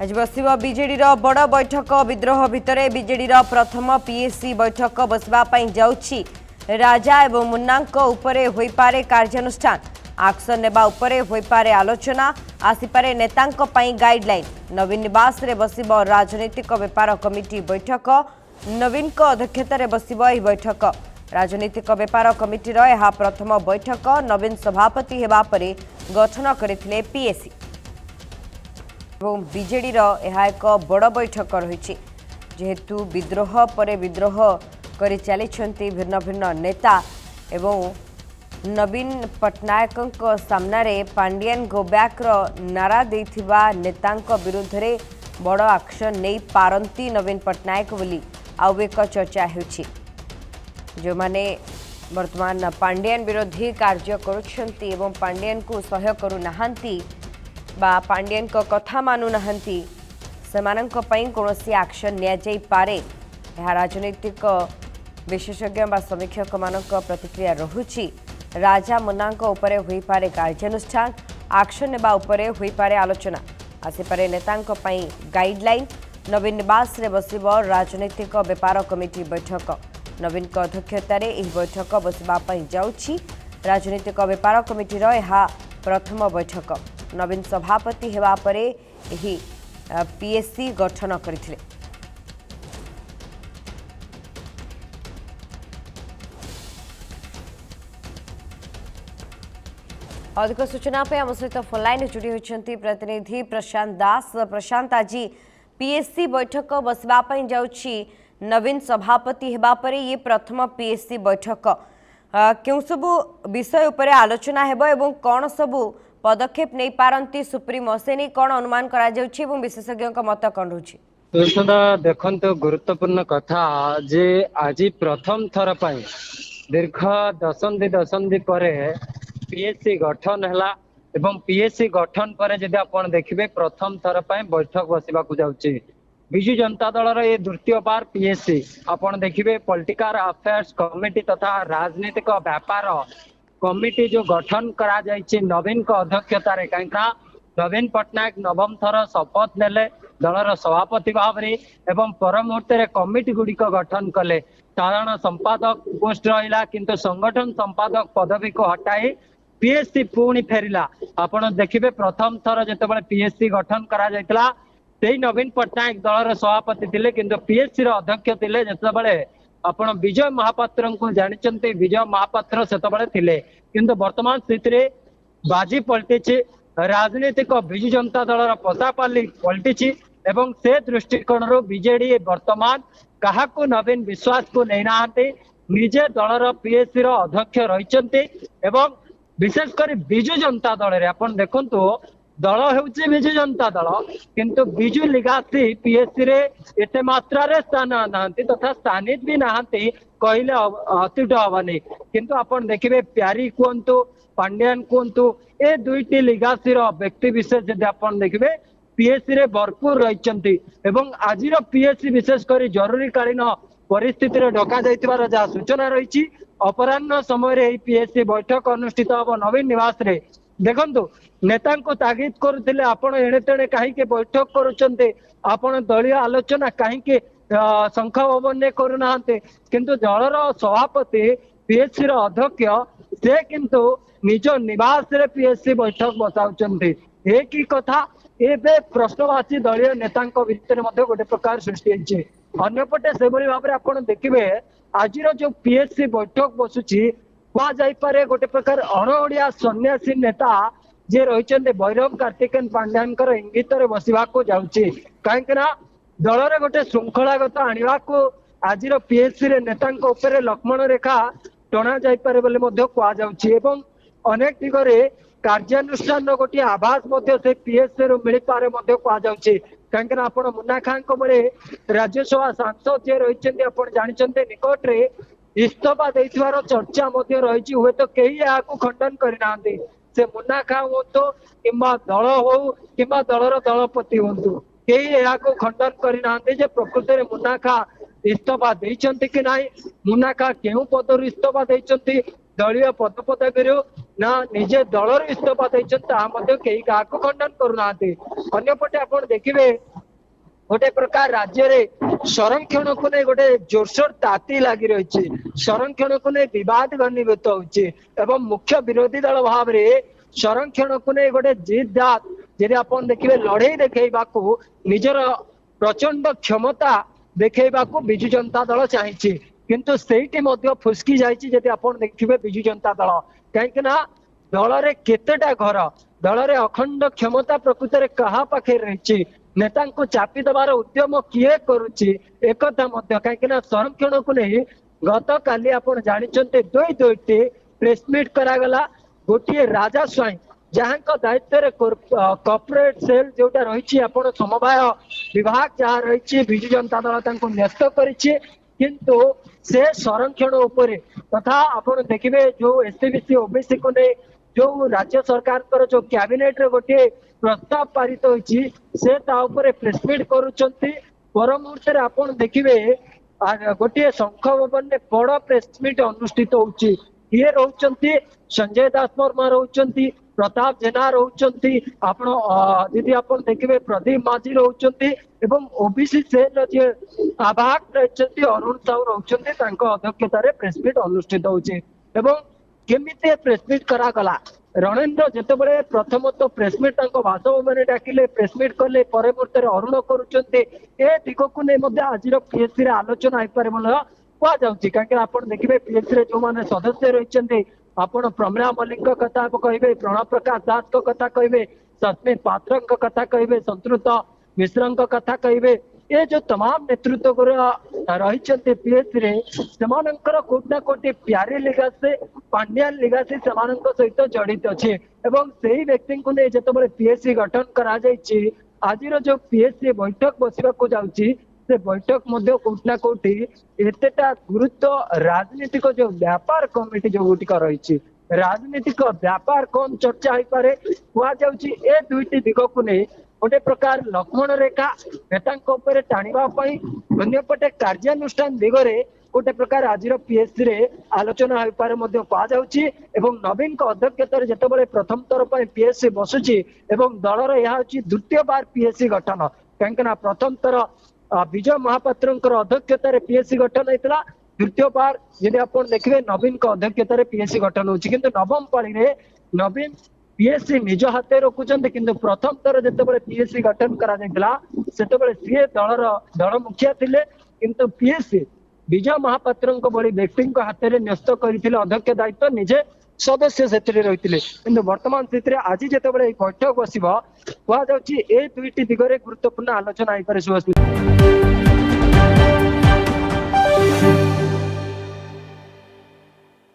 आज बसिब बीजेडी बड़ बैठक विद्रोह भितर बीजेडी प्रथम पीएससी बैठक बसवाई जाउछि राजा एवं मुन्ना उपरे होई पारे कार्यानुष्ठान आक्शन नेबा उपरे होई पारे आलोचना आसीपारे नेतांक पई गाइडलाइन नवीन निवास रे बसिब राजनीतिक व्यापार कमिटी बैठक नवीन अध्यक्षतार बसिब एही बैठक राजनीतिक व्यापार कमिटीर यह प्रथम बैठक नवीन सभापति हेबा परे गठन करथिले पीएससी एवं बीजेडी एक बड़ बैठक रही जेहेतु विद्रोह पर विद्रोह कर चली भिन्न भिन्न नेता एवं नवीन पट्टनायक सामने पांडियन गो बैक नारा देथिबा नेतांक विरुद्ध रे बड़ एक्शन नहीं पारंती नवीन पट्टनायक बोली आउ एक चर्चा होछि जो माने वर्तमान पांडियन विरोधी कार्य करुछंती एवं पांडियन को सह्य करू नाहंती बा पांडियन को कथा मानु नहंती सेमानंक पई कोनोसी एक्शन निया जाई पारे यह राजनीतिक विशेषज्ञ बा समीक्षक मानक प्रतिक्रिया रहुछि राजा मुन्नांक उपरे होई पारे कार्यानुष्ठान एक्शन नेबा उपरे होई पारे आलोचना आसी पारे नेतांक पई गाइडलाइन नवीन निवास रे बसिब राजनीतिक व्यापार कमिटी बैठक नवीन को अध्यक्षतार एही बैठक बसबा पई जाउछि राजनीतिक व्यापार कमिटीर यह प्रथम बैठक नवीन सभापति हेबा परे एही पीएससी गठन करथिले अधिक सूचना पे हम सहित फोन लाइन जोड़ी होइछंती प्रतिनिधि प्रशांत दास प्रशांत आज पीएससी बैठक बसबा पई जाउछि नवीन सभापति हेबा परे ये प्रथम पीएससी बैठक क्यों सबु विषय उपरे आलोचना हेबो एवं कोन सबु पदक्षेप नहीं पारंती सुप्रीमो से नहीं कौन अनुमान करा जाउछि एवं विशेषज्ञ मत कौन रही देखो गुरुत्वपूर्ण कथा जे आज प्रथम थर पाई दीर्घ दशंधि पर पीएससी गठन है एवं पीएससी गठन पर जदि आपण देखिबे प्रथम थर पाई बैठक बसिबा को जाउछि विजु जनता दल ये द्वितीय बार पीएससी आपण देखिबे पॉलिटिकल अफेयर्स कमिटी तथा राजनीतिक व्यापार कमिटी जो गठन करा जायछि नवीन को अध्यक्षतार कहीं नवीन पट्टनायक नवम थर शपथ नेले दलर सभापति भाव में एवं पर मुहूर्त कमिटी गुड़िक गठन कले साधारण संपादक पोस्ट रहा किंतु संगठन संपादक पदवी को हटाई पीएससी पुणी फेरिला आपण देखिबे प्रथम थर जेतेबेले पीएससी गठन करा जायतिला सेही नवीन पट्टनायक दलर सभापति थिले किंतु पीएससी रो अध्यक्ष थिले जेतेबेले आपण विजय महापात्र को जानिचंते विजय महापात्र सेतबेले थिले किंतु वर्तमान स्थिति रे बाजी पलटिछि राजनीतिक विजु जनता दलर पसापाली पलटिछि एवं से दृष्टिकोण बीजेडी वर्तमान काहाको नवीन विश्वास को नै नाहंते निजे दलर पीएससी रो अध्यक्ष रहिचंते एवं विशेषकर विजु जनता दल रे आपण देखंतु दल हेउछि विजु जनता दल किंतु विजु लिगासी पीएससी रे एते मात्रा रे स्थान नाहंती तथा स्थानित भी नाहंती कहले अत्युट हबनी किंतु आपण देखिबे प्यारी कोंतु पांड्यान कोंतु ए दुईटी लिगासी रो व्यक्ति विशेष जदि आपण देखिबे पीएससी रे भरपूर रहिचंती एवं आजिर पीएससी विशेष करी जरूरी कालीन परिस्थिति रे ढका जायतिबार जा सूचना रहिछि अपराह्न समय रे पीएससी बैठक अनुष्ठित हबो नवीन निवास रे देखंतु नेता को तागिद करुले आपण एणे तेणे कहीं बैठक करुचंते आपण दलीय आलोचना कहीं शंख भवन करूना किंतु दलर सभापति पीएससी रो अध्यक्ष से किंतु निज निवास रे पीएससी बैठक बसाउचंते एक ही कथा एबे प्रश्नवाची दलीय नेता भितर गोटे प्रकार सृष्टि होइछे अन्यपटे से भाव में आपण देखिबे आज जो पीएससी बैठक बसुची कह जापे गोटे प्रकार अणओडिया सन्यासी नेता जे रही भैरव कार्तिकेन पांड्यानकर इंगित बसवा जाऊँगी कहीं दल गोटे श्रृंखलागत आने को आज पीएससी नेता लक्ष्मण रेखा टणा जापे कहुँ अनेक दिगरे कार्यानुष्ठान गोटे आभास से पीएससी रु मिल पारे कहुँ कहीं आप मुन्ना खां बड़े राज्यसभा सांसद जे रही जानते निकट में इस्तफा देथिवार चर्चा रही हुए तो कई खंडन करना से मुन्ना खां हो तो कि दल हो कि दलर दलपति हूँ कई खंडन करना प्रकृत में मुन्ना खां इस्तफा देइचंती कि नहीं मुन्ना खां केउ पदर इस्तफा देइचंती दलीय पद पदवी ना निजे दलर इस्तफा देइचंती कई खंडन करना अन्यपटे आप देखिए गोटे प्रकार राज्य रे संरक्षण को नहीं गोटे जोरसोर ताती लगी रही संरक्षण को नहीं विवाद घनीभूत होची एवं मुख्य विरोधी दल भाव रे संरक्षण को नहीं गोटे जिद दात जदि आपण देखिए लड़े देखा निजर प्रचंड क्षमता देखा विजु जनता दल चाहिए किंतु सेठी मध्य फुसकी जाइए जदि आपण देखिए विजु जनता दल कहीं दल रे केतेटा घर दल रे अखंड क्षमता प्रकृत में कहा पाखे रही नेता को चापी दबार उद्यम किए करुच्ची एक कहीं संरक्षण को नहीं गत काली आप जानते दुईटी प्रेसमिट करागला गोटे राजा स्वाई जहाँ दायित्व कॉर्पोरेट सेल जोटा रही समवाय विभाग जहाँ रही विजु जनता दल न्यस्त किंतु से संरक्षण उपरे तथा आपण देखिए जो एससीबीसी ओबीसी को नहीं जो राज्य सरकार जो कैबिनेट रे गोटे प्रस्ताव पारित होती से प्रेसमिट करुँच पर मुहूर्त आपण देखिए गोटे शंख भवन में बड़ प्रेसमिट अनुष्ठित होती किए रोचंती संजय दास वर्मा रोचंती प्रताप जेना रोचंती यदि आपण देखिए प्रदीप माझी रोचंती एवं ओबीसी सेल जे आवाहक रही अरुण साहू रोचंती अध्यक्षतार प्रेसमिट अनुष्ठित होती एवं केमिते प्रेसमिट करागला रणेन्द्र जितेबाला प्रथम तो प्रेसमिट बासभवन डाकिले प्रेसमिट कले पर मुहूर्त अरुण करुँचे ए दिग को नहीं आज पीएससी आलोचना हो पारे कहुच्छी कहीं आप देखिए पीएससी जो मैंने सदस्य रही आपण प्रमिला मल्लिक कथा कहे प्रणव प्रकाश दास कथा कहे सस्मित पात्र कथा कहे संतृत मिश्र कथा कहे ये जो तमाम नेतृत्व रही पीएससी रे सेमानंकर कोटना कोटी प्यारी लिगासे पांड्यान लिगासे सेमानंक सहित जड़ित अच्छे एवं सही व्यक्ति को नहीं जिते पीएससी गठन करा आज जो पीएससी बैठक बसवा को जाउची से बैठक मध्य कोटना कोटी एतेटा गुरुत्व राजनीतिक जो व्यापार कमिटी जो गुटिक रही राजनीतिक व्यापार कम चर्चा हो पारे कहुच्छी ए दुईटी दिग को नहीं गोटे प्रकार लक्ष्मण रेखा नेता टाणिबा अन्यपटे कार्यानुष्ठान दिगरे गोटे प्रकार आज पीएससी रे आलोचना हो पारे कहुच्छी एवं नवीन अध्यक्षतार जितेबाला प्रथम थर पर पीएससी बसुची एवं दलर यह हूँ द्वितीय बार पीएससी गठन कहीं प्रथम थर विजय महापात्र अध्यक्षतार पीएससी गठन होता द्वितीय बार यदि आप देखिए नवीन अध्यक्षतार पीएससी गठन होती किंतु नवम पाली रे नवीन पीएससी निज हाथ रखुंट किंतु प्रथम थर जिते पीएससी गठन करा सी दल मुखिया थिले किंतु पीएससी विजय महापात्र भली व्यक्ति हाथ में न्यस्त करते अध्यक्ष दायित्व निजे सदस्य से रही किंतु वर्तमान स्थिति आज जिते बैठक बस कहुच्छी ए दुईटी दिगरे गुरुत्वपूर्ण आलोचना हो पारे।